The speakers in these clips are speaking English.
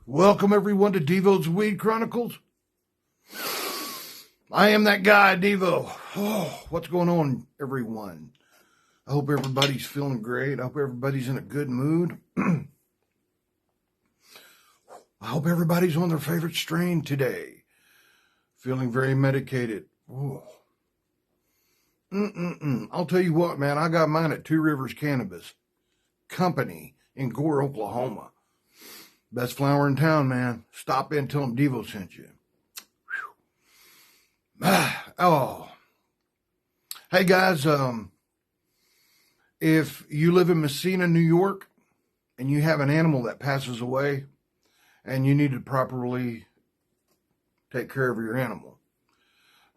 Welcome everyone to Devo's Weed Chronicles. I am that guy, Devo. Oh, what's going on, everyone? I hope everybody's feeling great. I hope everybody's in a good mood. I hope everybody's on their favorite strain today. Feeling very medicated. Oh. I'll tell you what, man. I got mine at Two Rivers Cannabis Company in Gore, Oklahoma. Best flower in town, man. Stop in and tell them Devo sent you. Oh. Hey, guys. If you live in Messina, New York, and you have an animal that passes away, and you need to properly take care of your animal,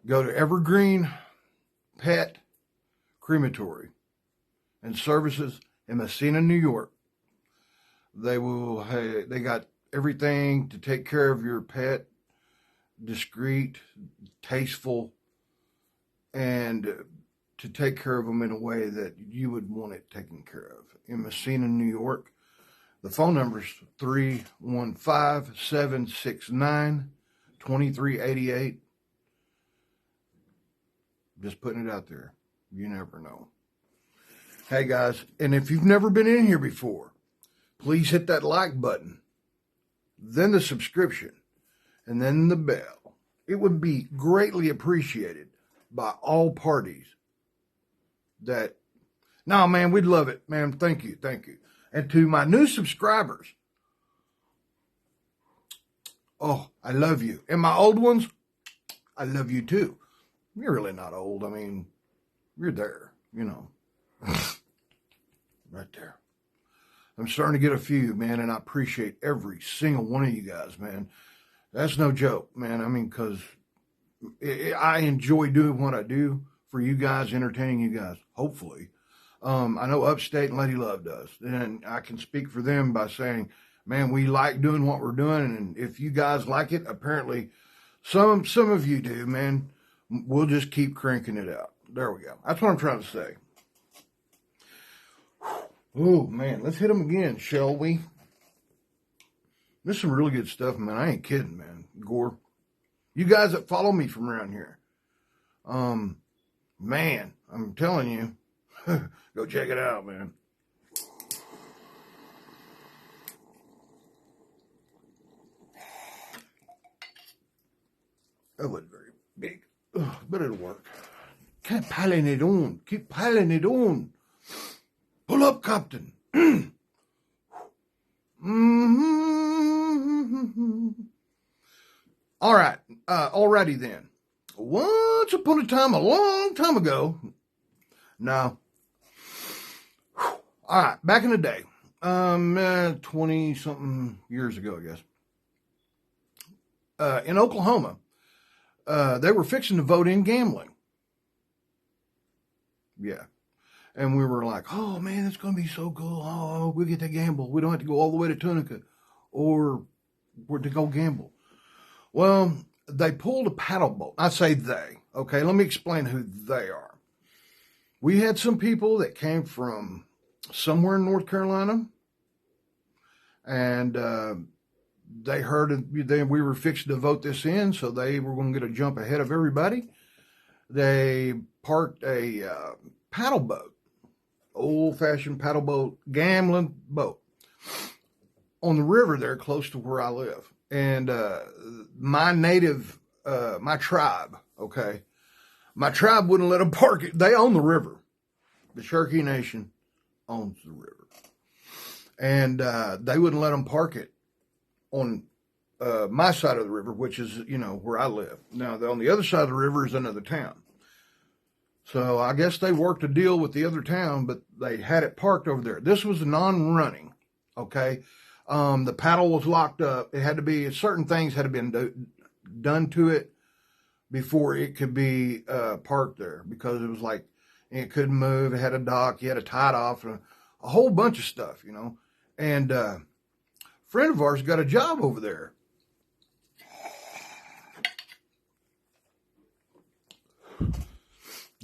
go to Evergreen Pet Crematory and Services in Messina, New York. They got everything to take care of your pet, discreet, tasteful, and to take care of them in a way that you would want it taken care of. In Messina, New York, the phone number is 315-769-2388. Just putting it out there. You never know. Hey, guys, and if you've never been in here before, please hit that like button, then the subscription, and then the bell. It would be greatly appreciated by all parties. Man, we'd love it, man. Thank you. And to my new subscribers, oh, I love you. And my old ones, I love you too. You're really not old. I mean, you're there, right there. I'm starting to get a few, man, and I appreciate every single one of you guys, man. That's no joke, man. I mean, because I enjoy doing what I do for you guys, entertaining you guys, hopefully. I know Upstate and Lady Love does, and I can speak for them by saying, man, we like doing what we're doing, and if you guys like it, apparently some of you do, man. We'll just keep cranking it out. There we go. That's what I'm trying to say. Oh, man, let's hit them again, shall we? This is some really good stuff, man. I ain't kidding, man. Gore. You guys that follow me from around here. Man, I'm telling you, go check it out, man. That wasn't very big, but it'll work. Keep piling it on. Keep piling it on. Pull up, Captain. All right. Alrighty then. Once upon a time, a long time ago. Now, all right, back in the day, 20-something years ago, I guess, in Oklahoma, they were fixing to vote in gambling. Yeah. And we were like, oh, man, it's going to be so cool. Oh, we get to gamble. We don't have to go all the way to Tunica or to go gamble. Well, they pulled a paddle boat. I say they. Okay, let me explain who they are. We had some people that came from somewhere in North Carolina, and they heard that we were fixing to vote this in, so they were going to get a jump ahead of everybody. They parked a paddle boat. Old-fashioned paddle boat, gambling boat on the river there close to where I live. And my tribe, okay, my tribe wouldn't let them park it. They own the river. The Cherokee Nation owns the river. And they wouldn't let them park it on my side of the river, which is, where I live. Now, on the other side of the river is another town. So I guess they worked a deal with the other town, but they had it parked over there. This was non-running, okay? The paddle was locked up. It had to be, certain things had to been done to it before it could be parked there, because it was like, it couldn't move. It had a dock. You had to tie it off. A whole bunch of stuff, And a friend of ours got a job over there.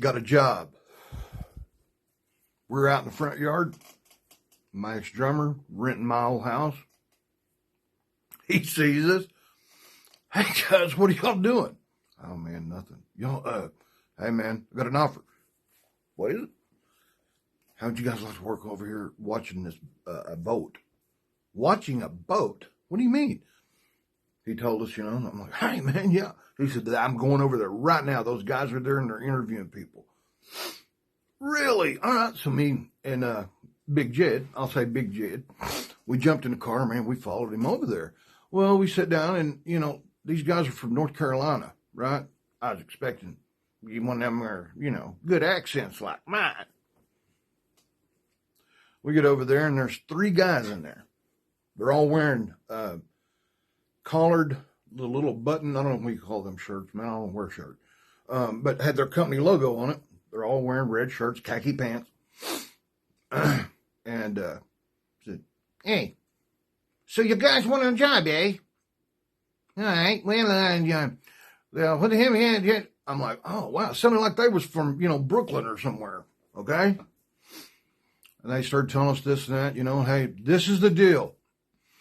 Got a job. We're out in the front yard. My ex-drummer renting my old house. He sees us. Hey, guys, what are y'all doing? Oh, man, nothing. Y'all, hey, man, I got an offer. What is it? How'd you guys like to work over here watching this a boat? Watching a boat? What do you mean? He told us, and I'm like, hey, man, yeah. He said, I'm going over there right now. Those guys are there and they're interviewing people. Really? All right. So me and Big Jed, I'll say Big Jed, we jumped in the car, man. We followed him over there. Well, we sat down and, these guys are from North Carolina, right? I was expecting one of them are, good accents like mine. We get over there and there's 3 guys in there. They're all wearing collared, the little button, I don't know what you call them shirts, man. I don't wear shirts. But had their company logo on it. They're all wearing red shirts, khaki pants. And said, hey, so you guys want a job, eh? All right, well, what the hell, I'm like, oh, wow, sounded like they was from, Brooklyn or somewhere, okay? And they started telling us this and that, hey, this is the deal.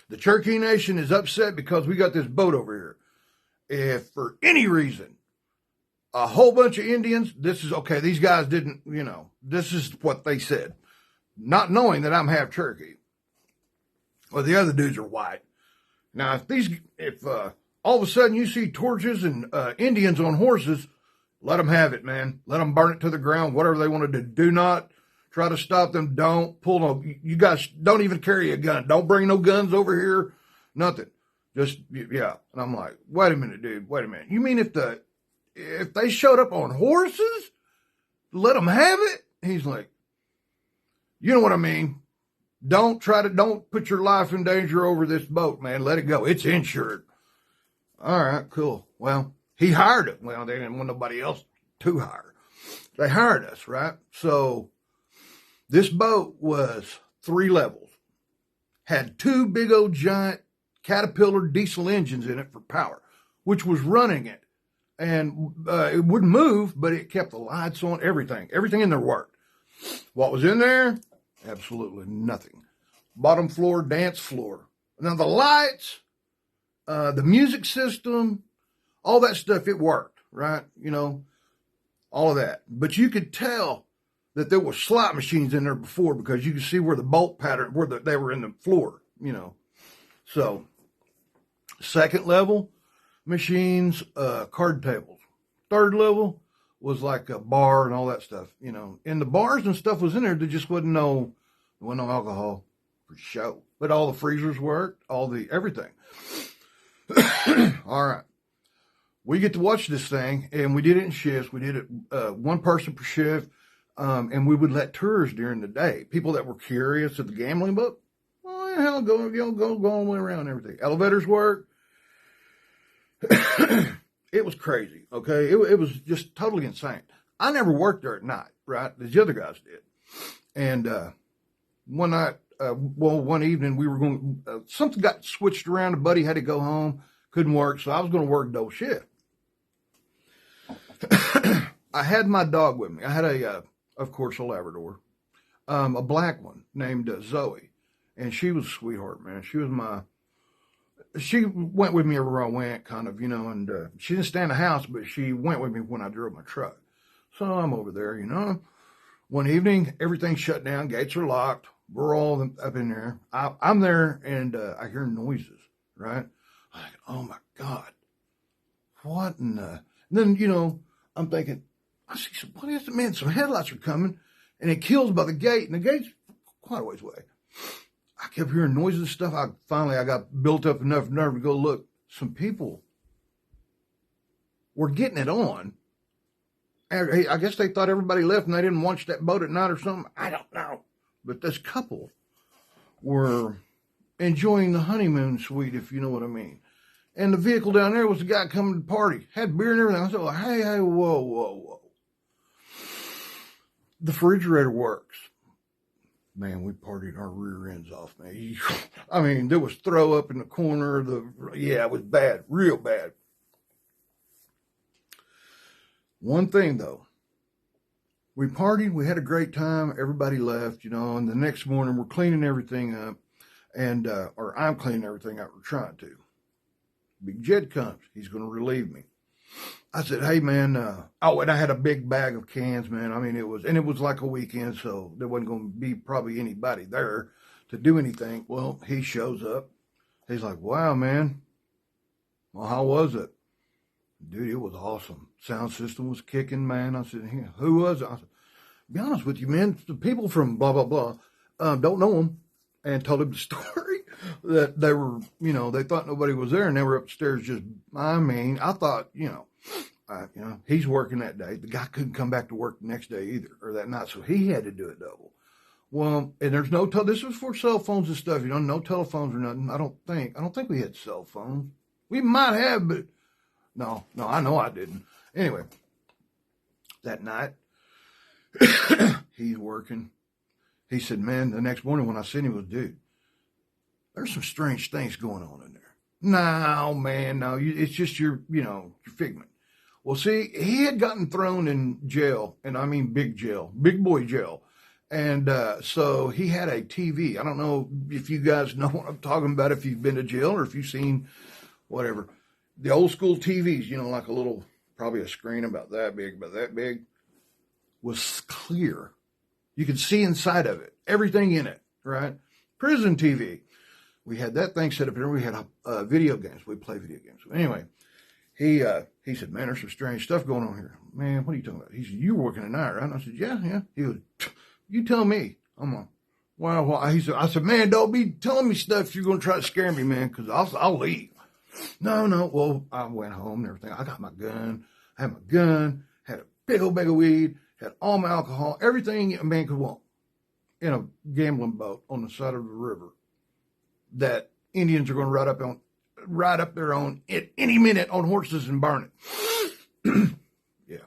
The Cherokee Nation is upset because we got this boat over here. If for any reason, a whole bunch of Indians, this is, okay, these guys didn't, this is what they said. Not knowing that I'm half Cherokee. Well, the other dudes are white. Now, if all of a sudden you see torches and Indians on horses, let them have it, man. Let them burn it to the ground, whatever they want to do. Do not try to stop them. Don't pull no, you guys don't even carry a gun. Don't bring no guns over here. Nothing. Just, yeah. And I'm like, wait a minute, dude. Wait a minute. You mean if they showed up on horses, let them have it? He's like, you know what I mean? Don't put your life in danger over this boat, man. Let it go. It's insured. All right, cool. Well, he hired it. Well, they didn't want nobody else to hire. They hired us, right? So this boat was 3 levels. Had 2 big old giant Caterpillar diesel engines in it for power, which was running it. And it wouldn't move, but it kept the lights on, everything. Everything in there worked. What was in there? Absolutely nothing. Bottom floor, dance floor. Now the lights, the music system, all that stuff, it worked, right? All of that. But you could tell that there were slot machines in there before because you could see where the bolt pattern, they were in the floor, So, 2nd level, machines, card tables. 3rd level was like a bar and all that stuff, And the bars and stuff was in there. There just wasn't no alcohol for show. But all the freezers worked, everything. All right. We get to watch this thing, and we did it in shifts. We did it 1 person per shift, and we would let tours during the day. People that were curious of the gambling book, oh, hell, go all the way around and everything. Elevators work. It was crazy, okay? It was just totally insane. I never worked there at night, right? The other guys did. And one night, one evening, we were going, something got switched around. A buddy had to go home, couldn't work, so I was going to work double shift. I had my dog with me. I had of course, a Labrador, a black one named Zoe. And she was a sweetheart, man. She went with me everywhere I went, kind of, and she didn't stay in the house, but she went with me when I drove my truck. So I'm over there, One evening, everything's shut down, gates are locked. We're all up in there. I'm there, and I hear noises, right? I'm like, oh, my God. What in the... And then, I'm thinking, I see what is it, man? Some headlights are coming, and it kills by the gate, and the gate's quite a ways away. I kept hearing noises and stuff. I got built up enough nerve to go look. Some people were getting it on. And I guess they thought everybody left and they didn't watch that boat at night or something. I don't know. But this couple were enjoying the honeymoon suite, if you know what I mean. And the vehicle down there was the guy coming to the party. Had beer and everything. I said, well, hey, whoa. The refrigerator works. Man, we partied our rear ends off, man. I mean, there was throw up in the corner. It was bad, real bad. One thing, though. We partied. We had a great time. Everybody left, and the next morning we're cleaning everything up. Or I'm cleaning everything up. We're trying to. Big Jed comes. He's going to relieve me. I said, hey, man. And I had a big bag of cans, man. I mean, it was like a weekend, so there wasn't going to be probably anybody there to do anything. Well, he shows up. He's like, wow, man. Well, how was it? Dude, it was awesome. Sound system was kicking, man. I said, yeah, who was it? I said, be honest with you, man. The people from blah, blah, blah, don't know them. And told him the story that they were, they thought nobody was there and they were upstairs just, I thought, he's working that day. The guy couldn't come back to work the next day either, or that night. So he had to do it double. Well, and there's this was for cell phones and stuff, no telephones or nothing. I don't think we had cell phones. We might have, but no, I know I didn't. Anyway, that night, he's working. He said, man, the next morning when I seen him was, dude, there's some strange things going on in there. No, man, no, it's just your figment. Well, see, he had gotten thrown in jail, and I mean big jail, big boy jail. And so he had a TV. I don't know if you guys know what I'm talking about, if you've been to jail or if you've seen whatever. The old school TVs, like a little, probably a screen about that big, was clear. You could see inside of it, everything in it, right? Prison TV. We had that thing set up here. We had video games. We play video games. So anyway, he said, man, there's some strange stuff going on here. Man, what are you talking about? He said, you were working at night, right? And I said, yeah. He goes, you tell me. I'm like, well, I said, man, don't be telling me stuff if you're going to try to scare me, man, because I'll leave. No. Well, I went home and everything. I got my gun. I had my gun, had a big old bag of weed, had all my alcohol, everything a man could want in a gambling boat on the side of the river that Indians are going to ride up there on at any minute on horses and burn it. Yeah.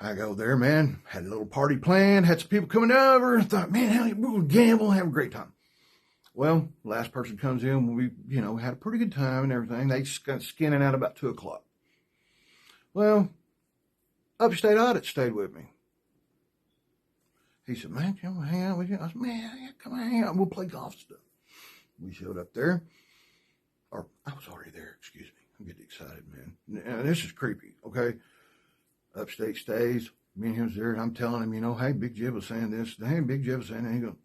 I go there, man, had a little party planned, had some people coming over, thought, man, hell, we're going to gamble, have a great time. Well, last person comes in, we, had a pretty good time and everything. They got skinning out about 2:00. Well, Upstate Audit stayed with me. He said, man, can I hang out with you? I said, man, yeah, come on, hang out. We'll play golf stuff. We showed up there. Or I was already there, excuse me. I'm getting excited, man. And this is creepy, okay? Upstate stays. Me and him was there, and I'm telling him, hey, Big Jeb was saying this. Hey, Big Jeb was saying that. He goes,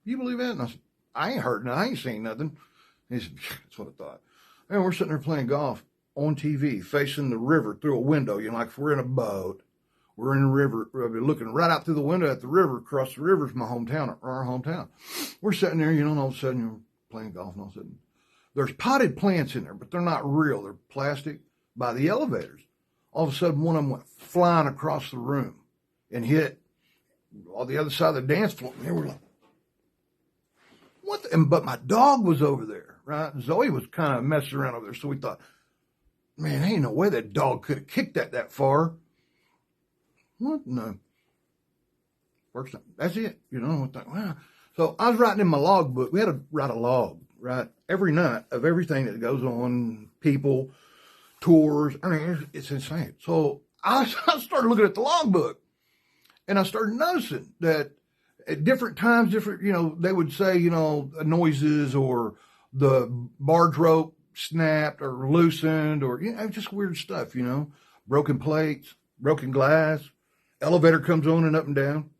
you believe that? And I said, I ain't heard nothing. I ain't seen nothing. He said, that's what I thought. And we're sitting there playing golf on TV, facing the river through a window. Like if we're in a boat, we're in a river, we're looking right out through the window at the river. Across the river is my hometown, or our hometown. We're sitting there, and all of a sudden you're playing golf, and all of a sudden there's potted plants in there, but they're not real. They're plastic by the elevators. All of a sudden, one of them went flying across the room and hit on the other side of the dance floor. And they were like, what? But my dog was over there, right? Zoe was kind of messing around over there. So we thought, man, ain't no way that dog could have kicked that far. What? No. Works. That's it. I thought, wow. So I was writing in my logbook. We had to write a log, right? Every night of everything that goes on, people, tours. I mean, it's insane. So I started looking at the logbook, and I started noticing that at different times, they would say, noises or the barge rope snapped or loosened or, just weird stuff, broken plates, broken glass, elevator comes on and up and down.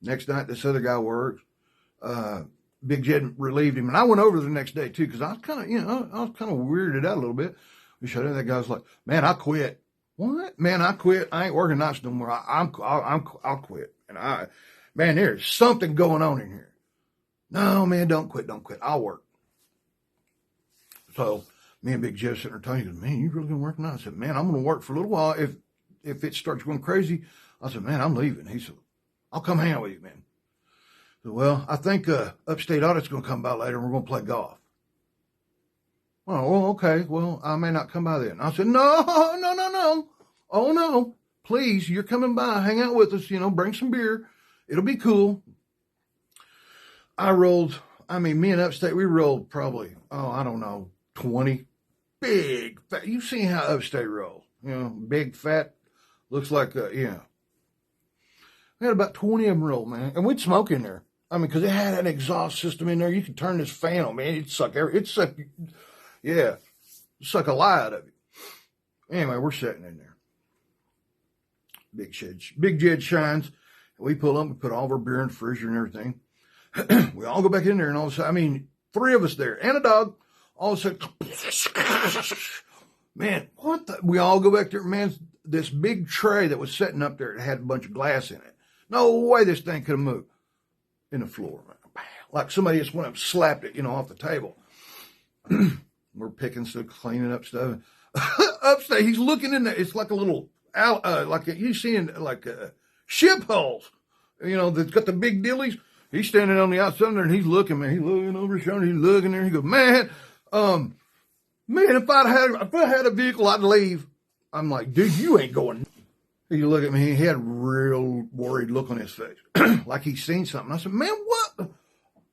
Next night, this other guy works. Big Jed relieved him. And I went over the next day too, because I was kind of, weirded out a little bit. We showed up, that guy was like, man, I quit. What? Man, I quit. I ain't working nights no more. I'll quit. And man, there's something going on in here. No, man, don't quit. I'll work. So me and Big Jeff sitting there talking, he goes, man, you really gonna work now? I said, man, I'm gonna work for a little while. If it starts going crazy, I said, man, I'm leaving. He said, I'll come hang out with you, man. I said, well, I think Upstate Audit's gonna come by later and we're gonna play golf. Oh, well, okay. Well, I may not come by then. I said, no. Oh, no. Please, you're coming by. Hang out with us. Bring some beer. It'll be cool. Me and Upstate, we rolled probably, 20. Big, fat. You've seen how Upstate rolls. Big, fat. Looks like, We had about 20 of them roll, man. And we'd smoke in there. I mean, because it had an exhaust system in there. You could turn this fan on, man. It'd suck yeah, suck a lie out of you. Anyway, we're sitting in there. Big Jed shines. We pull up, we put all of our beer in the freezer and everything. We all go back in there, and all of a sudden, I mean, 3 of us there and a dog. All of a sudden, man, what the? We all go back there, man. This big tray that was sitting up there, it had a bunch of glass in it. No way this thing could have moved. In the floor, man. Like somebody just went up and slapped it, off the table. We're picking stuff, cleaning up stuff. Upstairs, he's looking in there. It's like a little, he's seeing like ship hulls, that's got the big dillies. He's standing on the outside there and he's looking, man. He's looking over his shoulder. He's looking there. He goes, man, if I had a vehicle, I'd leave. I'm like, dude, you ain't going. He looked at me. He had a real worried look on his face, like he's seen something. I said, man, what?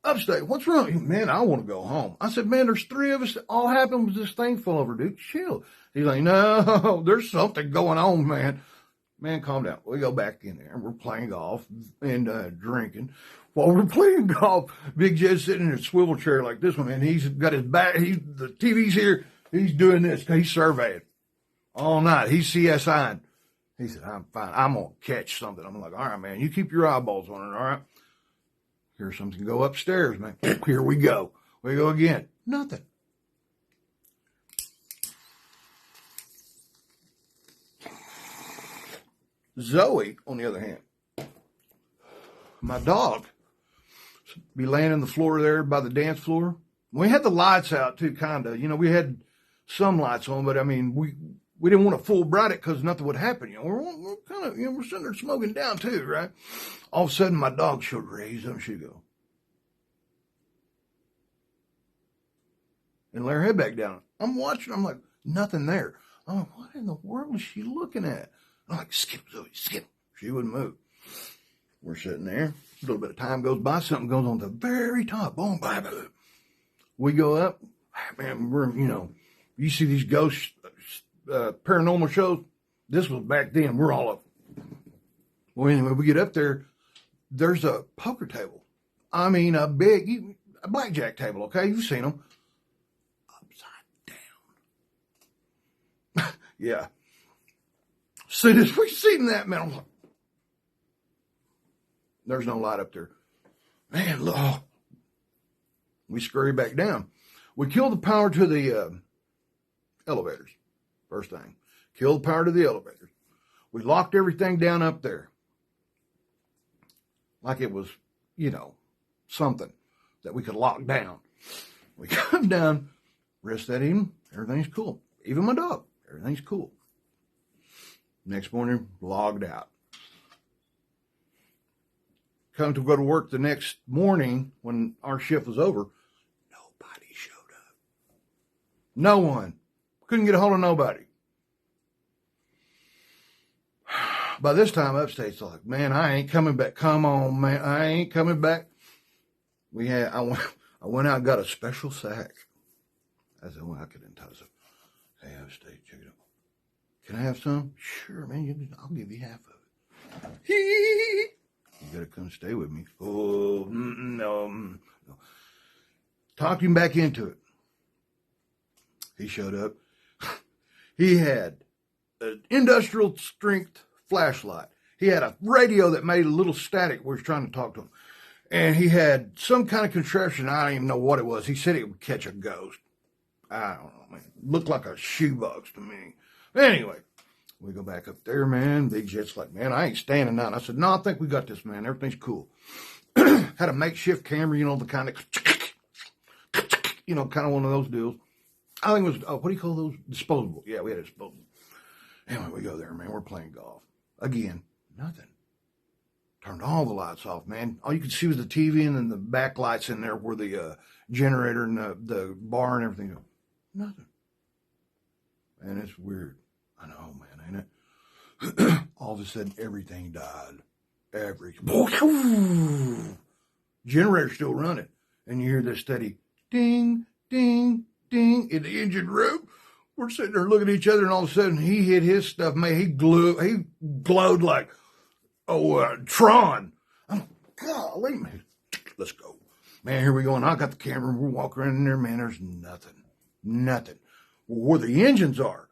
Upstate, what's wrong? Man, I want to go home. I said, man, there's 3 of us. All happened was this thing fell over, dude. Chill. He's like, no, there's something going on, man. Man, calm down. We go back in there. We're playing golf and drinking. While we're playing golf, Big Jed's sitting in a swivel chair like this one, man. He's got his back. The TV's here. He's doing this. He's surveying all night. He's CSIing. He said, I'm fine. I'm going to catch something. I'm like, all right, man, you keep your eyeballs on it, all right? Here's something go upstairs, man. Here we go. We go again. Nothing. Zoe, on the other hand, my dog, be laying on the floor there by the dance floor. We had the lights out, too, kind of. We had some lights on, but, I mean, we didn't want to full bright it because nothing would happen. We're kind of, we're sitting there smoking down too, right? All of a sudden, my dog should raise up. She'd go and lay her head back down. I'm watching. I'm like, nothing there. I'm like, what in the world is she looking at? I'm like, skip, Zoe, skip. She wouldn't move. We're sitting there. A little bit of time goes by. Something goes on the very top. Boom, bye, bye. We go up. Man, we're, you see these ghosts. Paranormal shows. This was back then. We're all up. Well, anyway, we get up there. There's a poker table. I mean, a blackjack table. Okay, you've seen them. Upside down. Yeah. Soon as we seen that, man, I'm like, there's no light up there. Man, look. Oh. We scurry back down. We kill the power to the elevators. First thing, kill the power to the elevators. We locked everything down up there. Like it was, something that we could lock down. We come down, rest that evening, everything's cool. Even my dog, everything's cool. Next morning, logged out. Come to go to work the next morning when our shift was over, nobody showed up. No one. Couldn't get a hold of nobody. By this time, Upstate's like, man, I ain't coming back. Come on, man, I ain't coming back. I went out and got a special sack. I said, well, I could entice it. Hey, Upstate, check it out. Can I have some? Sure, man, I'll give you half of it. You gotta come stay with me. Oh, no. Talked him back into it. He showed up. He had an industrial strength flashlight. He had a radio that made a little static when he was trying to talk to him. And he had some kind of contraption. I don't even know what it was. He said it would catch a ghost. I don't know, man. Looked like a shoebox to me. Anyway, we go back up there, man. Big Jed's like, man, I ain't staying tonight. I said, no, I think we got this, man. Everything's cool. Had a makeshift camera, the kind of, kind of one of those deals. I think it was, what do you call those? Disposable. Yeah, we had a disposable. Anyway, we go there, man. We're playing golf. Again, nothing. Turned all the lights off, man. All you could see was the TV and then the backlights in there where the generator and the bar and everything. Nothing. Man, it's weird. I know, man, ain't it? All of a sudden, everything died. Generator's still running. And you hear this steady ding, ding, ding in the engine room. We're sitting there looking at each other, and all of a sudden, he hit his stuff. Man, he glowed like, Tron. I'm like, golly, man. let's go. Man, here we go. And I got the camera. We're walking around in there, man. There's nothing. Nothing. Well, where the engines are,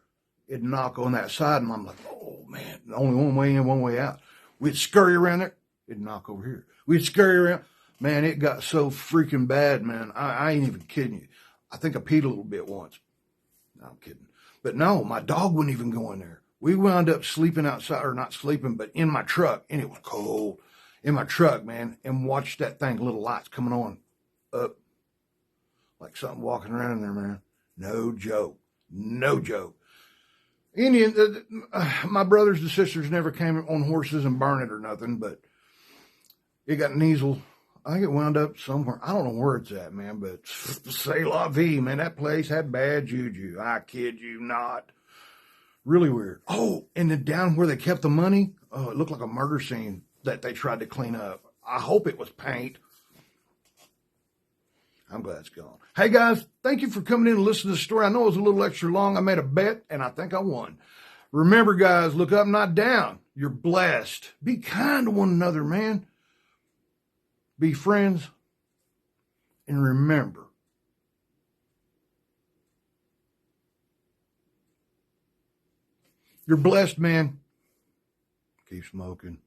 it'd knock on that side. And I'm like, oh, man, only one way in, one way out. We'd scurry around there. It'd knock over here. We'd scurry around. Man, it got so freaking bad, man. I ain't even kidding you. I think I peed a little bit once. No, I'm kidding. But no, my dog wouldn't even go in there. We wound up sleeping outside, or not sleeping, but in my truck, and it was cold in my truck, man, and watched that thing, little lights coming on up like something walking around in there, man. No joke. No joke. My brothers and sisters never came on horses and burned it or nothing, but it got an easel. I think it wound up somewhere. I don't know where it's at, man, but c'est la vie, man. That place had bad juju. I kid you not. Really weird. Oh, and then down where they kept the money, it looked like a murder scene that they tried to clean up. I hope it was paint. I'm glad it's gone. Hey, guys, thank you for coming in and listening to the story. I know it was a little extra long. I made a bet, and I think I won. Remember, guys, look up, not down. You're blessed. Be kind to one another, man. Be friends. And remember, you're blessed, man. Keep smoking.